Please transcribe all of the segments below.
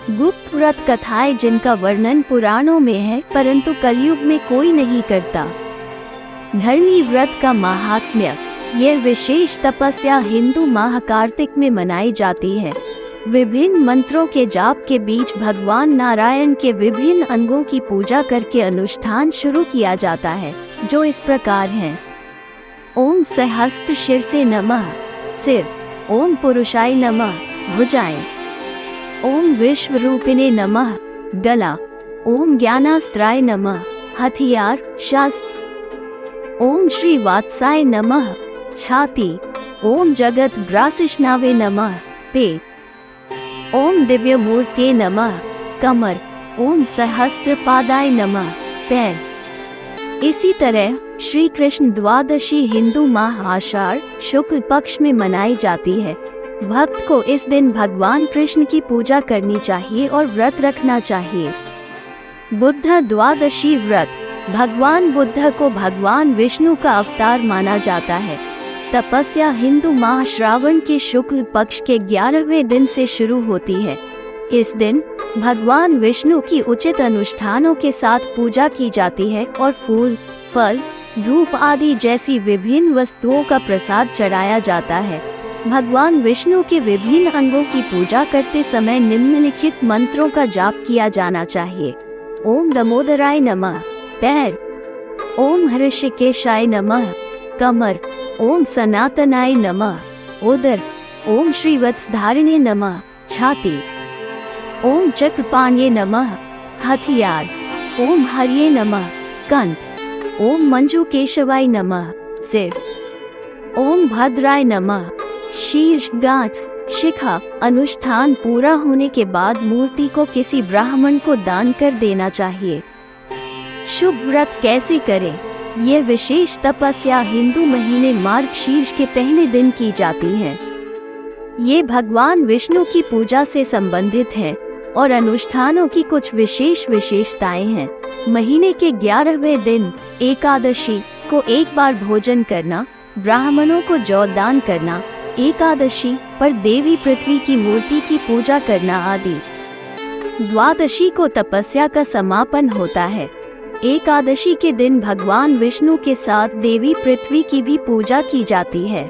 गुप्त व्रत कथाएं जिनका वर्णन पुराणों में है परंतु कलयुग में कोई नहीं करता। धरणी व्रत का महात्म्य। यह विशेष तपस्या हिंदू माह कार्तिक में मनाई जाती है। विभिन्न मंत्रों के जाप के बीच भगवान नारायण के विभिन्न अंगों की पूजा करके अनुष्ठान शुरू किया जाता है, जो इस प्रकार हैं। ओम सहस्त्र शीर्षे नमः, सिर। ओम पुरुषाय नमः, भुजाएं। ओम विश्व रूपिणे नमः, गला। ओम ज्ञानास्त्राय नमः, हथियार, शस्त्र। ओम श्री वात्साय नमः, छाती। ओम जगत ग्रासिष्णावे नमः, पेट। ओम दिव्य मूर्ते नमः, कमर। ओम सहस्त्र पादाय नमः, पैर। इसी तरह श्री कृष्ण द्वादशी हिंदू माह आषाढ़ शुक्ल पक्ष में मनाई जाती है। भक्त को इस दिन भगवान कृष्ण की पूजा करनी चाहिए और व्रत रखना चाहिए। बुद्ध द्वादशी व्रत। भगवान बुद्ध को भगवान विष्णु का अवतार माना जाता है। तपस्या हिंदू माह श्रावण के शुक्ल पक्ष के 11वें दिन से शुरू होती है। इस दिन भगवान विष्णु की उचित अनुष्ठानों के साथ पूजा की जाती है और फूल, फल, धूप आदि जैसी विभिन्न वस्तुओं का प्रसाद चढ़ाया जाता है। भगवान विष्णु के विभिन्न अंगों की पूजा करते समय निम्नलिखित मंत्रों का जाप किया जाना चाहिए। ओम दामोदराय नमः, पैर। ओम हृषिकेशाय नमः, कमर। ओम सनातनाय नमः, उदर। ओम श्रीवत्सधारिणे नमः, छाती। ओम चक्रपाण्ये नमः, हथियार। ओम हर्ये नमः, कंठ। ओम मंजुकेशवाय नमः, सिर। ओम भद्राय नमः, शीर्ष, गांठ, शिखा। अनुष्ठान पूरा होने के बाद मूर्ति को किसी ब्राह्मण को दान कर देना चाहिए। शुभ व्रत कैसे करें? यह विशेष तपस्या हिंदू महीने मार्गशीर्ष के पहले दिन की जाती है। ये भगवान विष्णु की पूजा से संबंधित है और अनुष्ठानों की कुछ विशेष विशेषताएं हैं। महीने के 11वें दिन एकादशी को एक बार भोजन करना, ब्राह्मणों को जौ दान करना, एकादशी पर देवी पृथ्वी की मूर्ति की पूजा करना आदि। द्वादशी को तपस्या का समापन होता है। एकादशी के दिन भगवान विष्णु के साथ देवी पृथ्वी की भी पूजा की जाती है।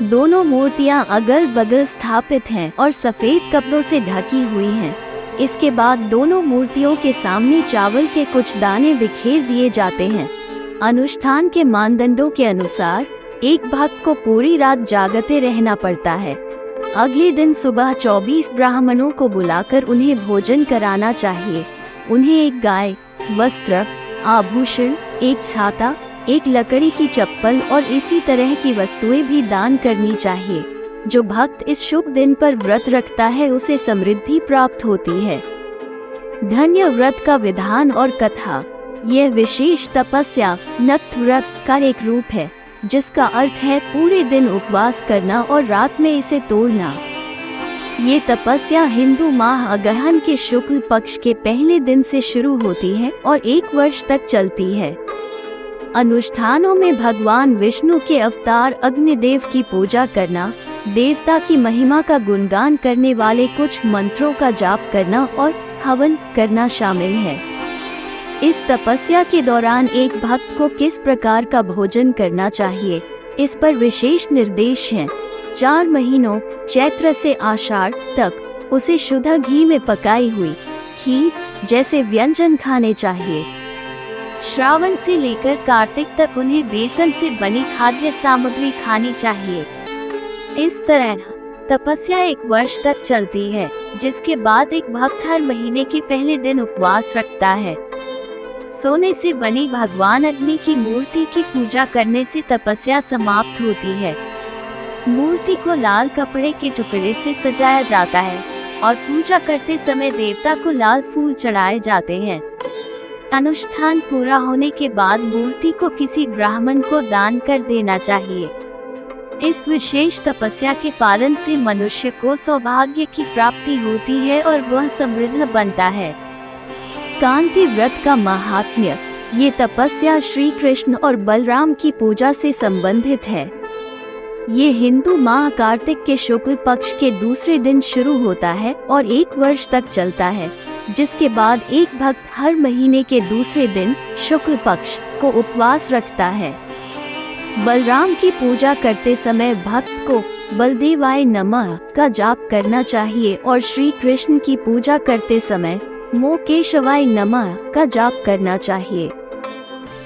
दोनों मूर्तियां अगल बगल स्थापित हैं और सफेद कपड़ों से ढकी हुई हैं। इसके बाद दोनों मूर्तियों के सामने चावल के कुछ दाने बिखेर दिए जाते हैं। अनुष्ठान के मानदंडों के अनुसार एक भक्त को पूरी रात जागते रहना पड़ता है। अगले दिन सुबह 24 ब्राह्मणों को बुलाकर उन्हें भोजन कराना चाहिए। उन्हें एक गाय, वस्त्र, आभूषण, एक छाता, एक लकड़ी की चप्पल और इसी तरह की वस्तुएं भी दान करनी चाहिए। जो भक्त इस शुभ दिन पर व्रत रखता है उसे समृद्धि प्राप्त होती है। धन्य व्रत का विधान और कथा। यह विशेष तपस्या नक्त व्रत का एक रूप है, जिसका अर्थ है पूरे दिन उपवास करना और रात में इसे तोड़ना। ये तपस्या हिंदू माह अगहन के शुक्ल पक्ष के पहले दिन से शुरू होती है और 1 वर्ष तक चलती है। अनुष्ठानों में भगवान विष्णु के अवतार अग्निदेव की पूजा करना, देवता की महिमा का गुणगान करने वाले कुछ मंत्रों का जाप करना और हवन करना शामिल है। इस तपस्या के दौरान एक भक्त को किस प्रकार का भोजन करना चाहिए, इस पर विशेष निर्देश हैं। 4 महीनों चैत्र से आषाढ़ तक उसे शुद्ध घी में पकाई हुई खीर जैसे व्यंजन खाने चाहिए। श्रावण से लेकर कार्तिक तक उन्हें बेसन से बनी खाद्य सामग्री खानी चाहिए। इस तरह तपस्या 1 वर्ष तक चलती है, जिसके बाद एक भक्त हर महीने के पहले दिन उपवास रखता है। सोने से बनी भगवान अग्नि की मूर्ति की पूजा करने से तपस्या समाप्त होती है। मूर्ति को लाल कपड़े के टुकड़े से सजाया जाता है और पूजा करते समय देवता को लाल फूल चढ़ाए जाते हैं। अनुष्ठान पूरा होने के बाद मूर्ति को किसी ब्राह्मण को दान कर देना चाहिए। इस विशेष तपस्या के पालन से मनुष्य को सौभाग्य की प्राप्ति होती है और वह समृद्ध बनता है। कांति व्रत का महात्म्य। ये तपस्या श्री कृष्ण और बलराम की पूजा से संबंधित है। ये हिंदू माह कार्तिक के शुक्ल पक्ष के दूसरे दिन शुरू होता है और 1 वर्ष तक चलता है, जिसके बाद एक भक्त हर महीने के दूसरे दिन शुक्ल पक्ष को उपवास रखता है। बलराम की पूजा करते समय भक्त को बलदेवाय नमः का जाप करना चाहिए और श्री कृष्ण की पूजा करते समय मोकेशवाय नमः का जाप करना चाहिए।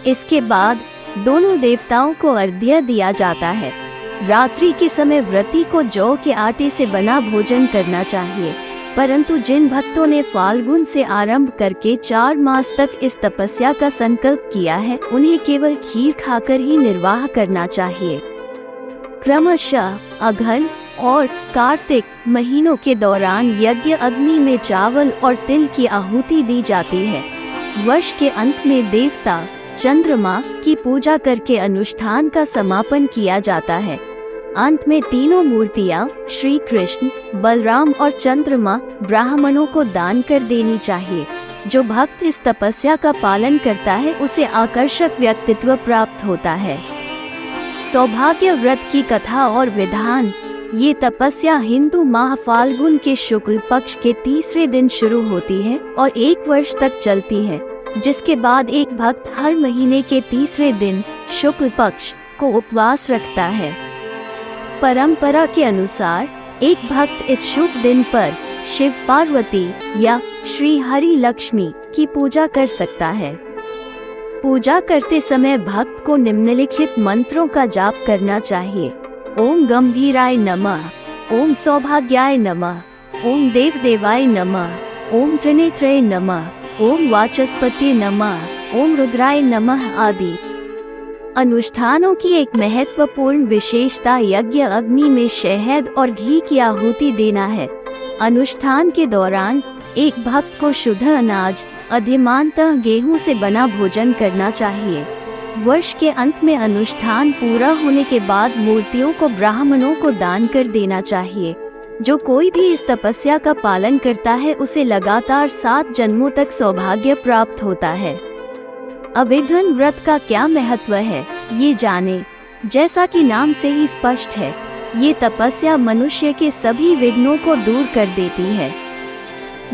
इसके बाद दोनों देवताओं को अर्घ्य दिया जाता है। रात्रि के समय व्रती को जौ के आटे से बना भोजन करना चाहिए, परंतु जिन भक्तों ने फाल्गुन से आरंभ करके 4 मास तक इस तपस्या का संकल्प किया है, उन्हें केवल खीर खाकर ही निर्वाह करना चाहिए। क्रमशः अघन और कार्तिक महीनों के दौरान यज्ञ अग्नि में चावल और तिल की आहुति दी जाती है। वर्ष के अंत में देवता चंद्रमा की पूजा करके अनुष्ठान का समापन किया जाता है। अंत में तीनों मूर्तियां श्री कृष्ण, बलराम और चंद्रमा ब्राह्मणों को दान कर देनी चाहिए। जो भक्त इस तपस्या का पालन करता है उसे आकर्षक व्यक्तित्व प्राप्त होता है। सौभाग्य व्रत की कथा और विधान। ये तपस्या हिंदू माह फाल्गुन के शुक्ल पक्ष के तीसरे दिन शुरू होती है और 1 वर्ष तक चलती है, जिसके बाद एक भक्त हर महीने के तीसरे दिन शुक्ल पक्ष को उपवास रखता है। परंपरा के अनुसार एक भक्त इस शुभ दिन पर शिव पार्वती या श्री हरि लक्ष्मी की पूजा कर सकता है। पूजा करते समय भक्त को निम्नलिखित मंत्रों का जाप करना चाहिए। ओम गंभीराय नमः, ओम सौभाग्याय नमः, ओम देवदेवाय नमः, ओम त्रिनेत्राय नमः, ओम वाचस्पति नमः, ओम रुद्राय नमः आदि। अनुष्ठानों की एक महत्वपूर्ण विशेषता यज्ञ अग्नि में शहद और घी की आहुति देना है। अनुष्ठान के दौरान एक भक्त को शुद्ध अनाज, अधिमानतः गेहूं से बना भोजन करना चाहिए। वर्ष के अंत में अनुष्ठान पूरा होने के बाद मूर्तियों को ब्राह्मणों को दान कर देना चाहिए। जो कोई भी इस तपस्या का पालन करता है उसे लगातार 7 जन्मों तक सौभाग्य प्राप्त होता है। अविघ्न व्रत का क्या महत्व है, ये जाने। जैसा कि नाम से ही स्पष्ट है, ये तपस्या मनुष्य के सभी विघ्नों को दूर कर देती है।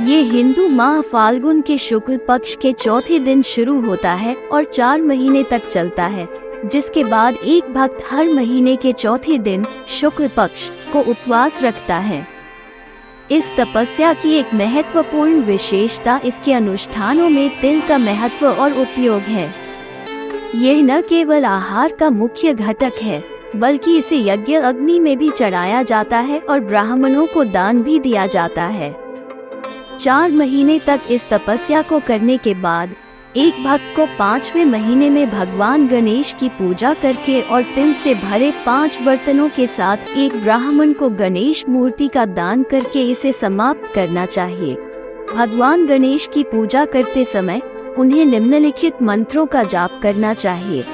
ये हिंदू माह फाल्गुन के शुक्ल पक्ष के चौथे दिन शुरू होता है और 4 महीने तक चलता है, जिसके बाद एक भक्त हर महीने के चौथे दिन शुक्ल पक्ष को उपवास रखता है। इस तपस्या की एक महत्वपूर्ण विशेषता इसके अनुष्ठानों में तिल का महत्व और उपयोग है। यह न केवल आहार का मुख्य घटक है, बल्कि इसे यज्ञ अग्नि में भी चढ़ाया जाता है और ब्राह्मणों को दान भी दिया जाता है। 4 महीने तक इस तपस्या को करने के बाद एक भक्त को 5वें महीने में भगवान गणेश की पूजा करके और तिल से भरे 5 बर्तनों के साथ एक ब्राह्मण को गणेश मूर्ति का दान करके इसे समाप्त करना चाहिए। भगवान गणेश की पूजा करते समय उन्हें निम्नलिखित मंत्रों का जाप करना चाहिए।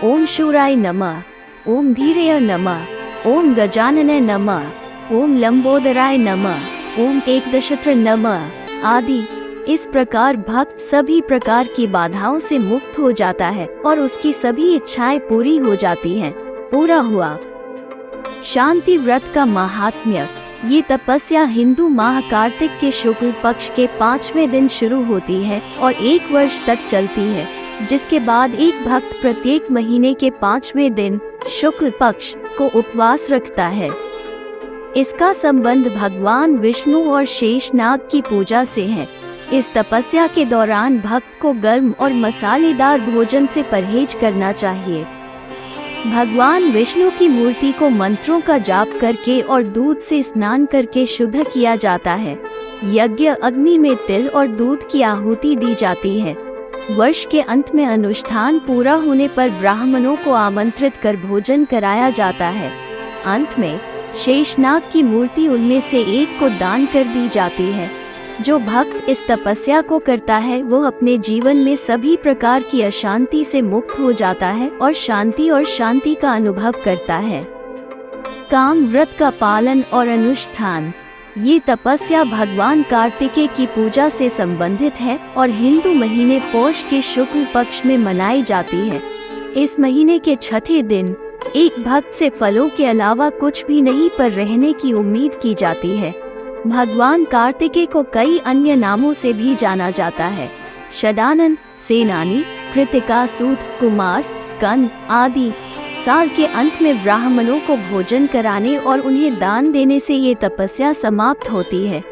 ओम शूराय नमः, ओम धीरेय नमः, ओम गजाननाय नमः, ओम लंबोदराय नमः, ओम एकदशत्र नमः आदि। इस प्रकार भक्त सभी प्रकार की बाधाओं से मुक्त हो जाता है और उसकी सभी इच्छाएं पूरी हो जाती हैं। पूरा हुआ। शांति व्रत का महात्म्य। ये तपस्या हिंदू माह कार्तिक के शुक्ल पक्ष के 5वें दिन शुरू होती है और 1 वर्ष तक चलती है, जिसके बाद एक भक्त प्रत्येक महीने के 5वें दिन शुक्ल पक्ष को उपवास रखता है। इसका संबंध भगवान विष्णु और शेषनाग की पूजा से है। इस तपस्या के दौरान भक्त को गर्म और मसालेदार भोजन से परहेज करना चाहिए। भगवान विष्णु की मूर्ति को मंत्रों का जाप करके और दूध से स्नान करके शुद्ध किया जाता है। यज्ञ अग्नि में तिल और दूध की आहुति दी जाती है। वर्ष के अंत में अनुष्ठान पूरा होने पर ब्राह्मणों को आमंत्रित कर भोजन कराया जाता है। अंत में शेषनाग की मूर्ति उनमें से एक को दान कर दी जाती है। जो भक्त इस तपस्या को करता है वो अपने जीवन में सभी प्रकार की अशांति से मुक्त हो जाता है और शांति का अनुभव करता है। काम व्रत का पालन और अनुष्ठान। ये तपस्या भगवान कार्तिकेय की पूजा से संबंधित है और हिंदू महीने पौष के शुक्ल पक्ष में मनाई जाती है। इस महीने के छठे दिन एक भक्त से फलों के अलावा कुछ भी नहीं पर रहने की उम्मीद की जाती है। भगवान कार्तिकेय को कई अन्य नामों से भी जाना जाता है। षडानन, सेनानी, कृतिकासूद, कुमार, स्कंद आदि। साल के अंत में ब्राह्मणों को भोजन कराने और उन्हें दान देने से ये तपस्या समाप्त होती है।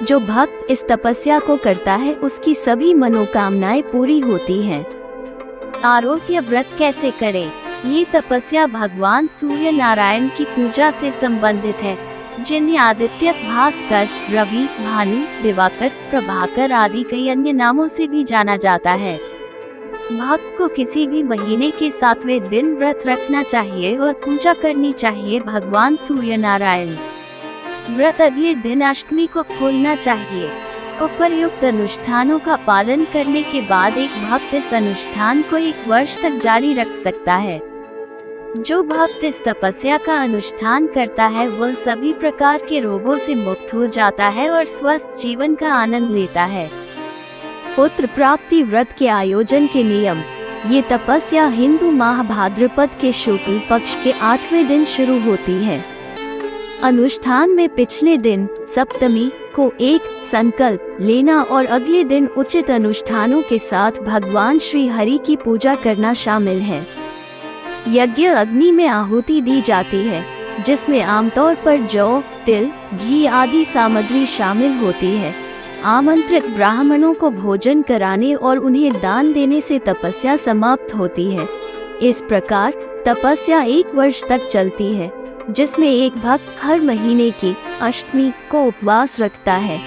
जो भक्त इस तपस्या को करता है उसकी सभी मनोकामनाएं पूरी होती हैं। आरोग्य व्रत कैसे करें? ये तपस्या भगवान सूर्य नारायण की पूजा से संबंधित है, जिन्हें आदित्य, भास्कर, रवि, भानु, दिवाकर, प्रभाकर आदि कई अन्य नामों से भी जाना जाता है। भक्त को किसी भी महीने के 7वें दिन व्रत रखना चाहिए और पूजा करनी चाहिए भगवान सूर्य नारायण। व्रत अगले दिन अष्टमी को खोलना चाहिए। उपर्युक्त अनुष्ठानों का पालन करने के बाद एक भक्त इस अनुष्ठान को 1 वर्ष तक जारी रख सकता है। जो भक्त इस तपस्या का अनुष्ठान करता है वह सभी प्रकार के रोगों से मुक्त हो जाता है और स्वस्थ जीवन का आनंद लेता है। पुत्र प्राप्ति व्रत के आयोजन के नियम। ये तपस्या हिंदू माह भाद्रपद के शुक्ल पक्ष के 8वें दिन शुरू होती है। अनुष्ठान में पिछले दिन सप्तमी को एक संकल्प लेना और अगले दिन उचित अनुष्ठानों के साथ भगवान श्री हरि की पूजा करना शामिल है। यज्ञ अग्नि में आहुति दी जाती है, जिसमें आमतौर पर जौ, तिल, घी आदि सामग्री शामिल होती है। आमंत्रित ब्राह्मणों को भोजन कराने और उन्हें दान देने से तपस्या समाप्त होती है। इस प्रकार तपस्या 1 वर्ष तक चलती है, जिसमें एक भक्त हर महीने की अष्टमी को उपवास रखता है।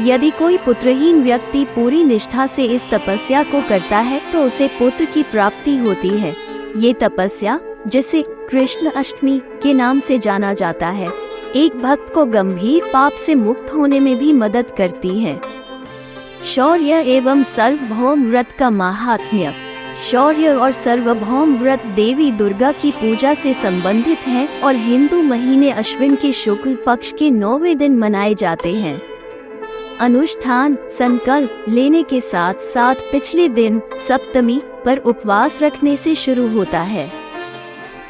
यदि कोई पुत्रहीन व्यक्ति पूरी निष्ठा से इस तपस्या को करता है तो उसे पुत्र की प्राप्ति होती है। ये तपस्या, जिसे कृष्ण अष्टमी के नाम से जाना जाता है, एक भक्त को गंभीर पाप से मुक्त होने में भी मदद करती है। शौर्य एवं सार्वभौम व्रत का महात्म्य। शौर्य और सार्वभौम व्रत देवी दुर्गा की पूजा से संबंधित है और हिंदू महीने अश्विन के शुक्ल पक्ष के 9वें दिन मनाए जाते हैं। अनुष्ठान संकल्प लेने के साथ साथ पिछले दिन सप्तमी पर उपवास रखने से शुरू होता है।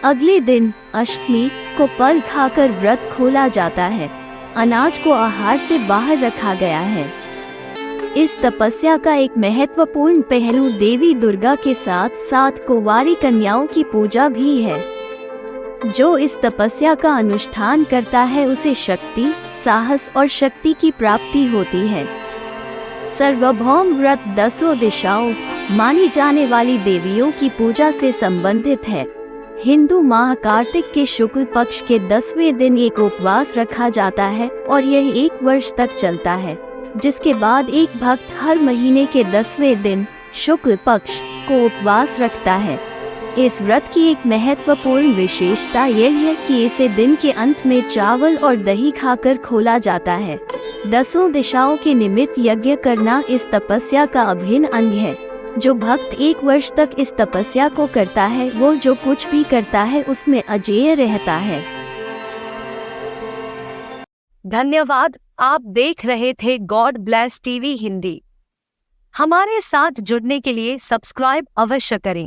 अगले दिन अष्टमी को फल खाकर व्रत खोला जाता है। अनाज को आहार से बाहर रखा गया है। इस तपस्या का एक महत्वपूर्ण पहलू देवी दुर्गा के साथ साथ कुंवारी कन्याओं की पूजा भी है। जो इस तपस्या का अनुष्ठान करता है उसे शक्ति, साहस और शक्ति की प्राप्ति होती है। सार्वभौम व्रत 10 दिशाओं मानी जाने वाली देवियों की पूजा से संबंधित है। हिंदू माह कार्तिक के शुक्ल पक्ष के 10वें दिन एक उपवास रखा जाता है और यह 1 वर्ष तक चलता है, जिसके बाद एक भक्त हर महीने के 10वें दिन शुक्ल पक्ष को उपवास रखता है। इस व्रत की एक महत्वपूर्ण विशेषता यह है कि इसे दिन के अंत में चावल और दही खाकर खोला जाता है। 10 दिशाओं के निमित्त यज्ञ करना इस तपस्या का अभिन्न अंग है। जो भक्त 1 वर्ष तक इस तपस्या को करता है वो जो कुछ भी करता है उसमें अजेय रहता है। धन्यवाद। आप देख रहे थे गॉड ब्लेस टीवी हिंदी। हमारे साथ जुड़ने के लिए सब्सक्राइब अवश्य करें।